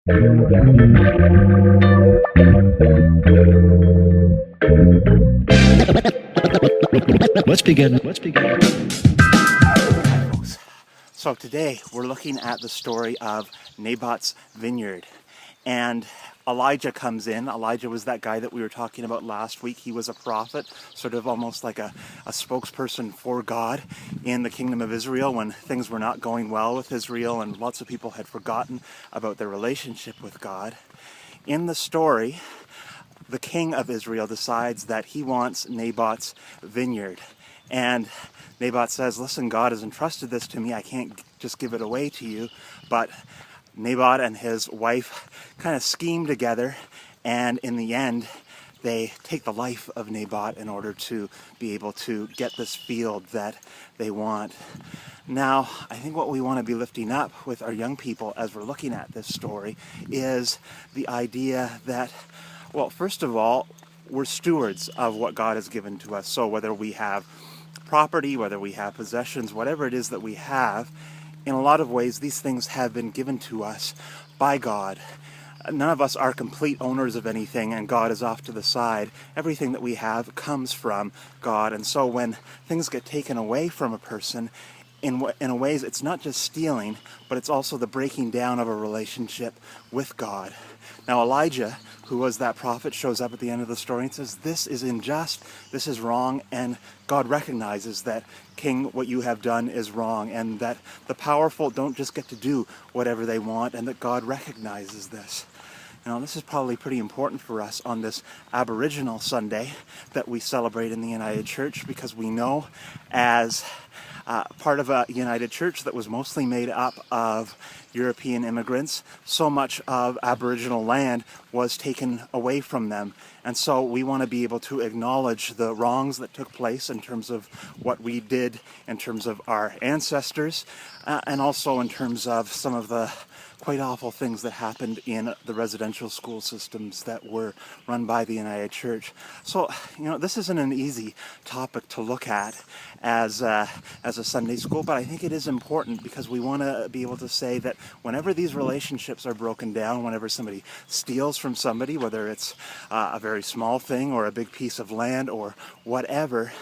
Let's begin. So today we're looking at the story of Naboth's vineyard, and Elijah comes in. Elijah was that guy that we were talking about last week. He was a prophet, sort of almost like a spokesperson for God in the kingdom of Israel when things were not going well with Israel and lots of people had forgotten about their relationship with God. In the story, the king of Israel decides that he wants Naboth's vineyard. And Naboth says, listen, God has entrusted this to me. I can't just give it away to you. But Naboth and his wife kind of scheme together, and in the end, they take the life of Naboth in order to be able to get this field that they want. Now, I think what we want to be lifting up with our young people as we're looking at this story is the idea that, well, first of all, we're stewards of what God has given to us. So whether we have property, whether we have possessions, whatever it is that we have, in a lot of ways, these things have been given to us by God. None of us are complete owners of anything, and God is off to the side. Everything that we have comes from God. And so when things get taken away from a person, in a ways, it's not just stealing, but it's also the breaking down of a relationship with God. Now, Elijah, who was that prophet, shows up at the end of the story and says, this is unjust, this is wrong, and God recognizes that, King, what you have done is wrong, and that the powerful don't just get to do whatever they want, and that God recognizes this. Now, this is probably pretty important for us on this Aboriginal Sunday that we celebrate in the United Church, because we know as part of a United Church that was mostly made up of European immigrants, so much of Aboriginal land was taken away from them. And so we want to be able to acknowledge the wrongs that took place in terms of what we did, in terms of our ancestors, and also in terms of some of the quite awful things that happened in the residential school systems that were run by the United Church. So, this isn't an easy topic to look at as a Sunday school, but I think it is important because we want to be able to say that whenever these relationships are broken down, whenever somebody steals from somebody, whether it's a very small thing or a big piece of land or whatever,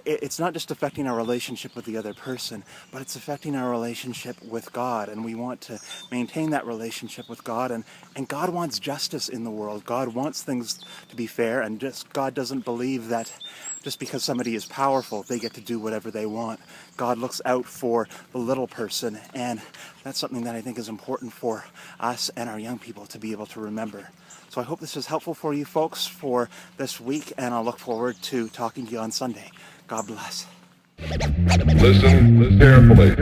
it's not just affecting our relationship with the other person, but it's affecting our relationship with God, and we want to maintain that relationship with God, and God wants justice in the world. God wants things to be fair, and God doesn't believe that just because somebody is powerful, they get to do whatever they want. God looks out for the little person, and that's something that I think is important for us and our young people to be able to remember. So I hope this is helpful for you folks for this week, and I'll look forward to talking to you on Sunday. God bless. Listen carefully.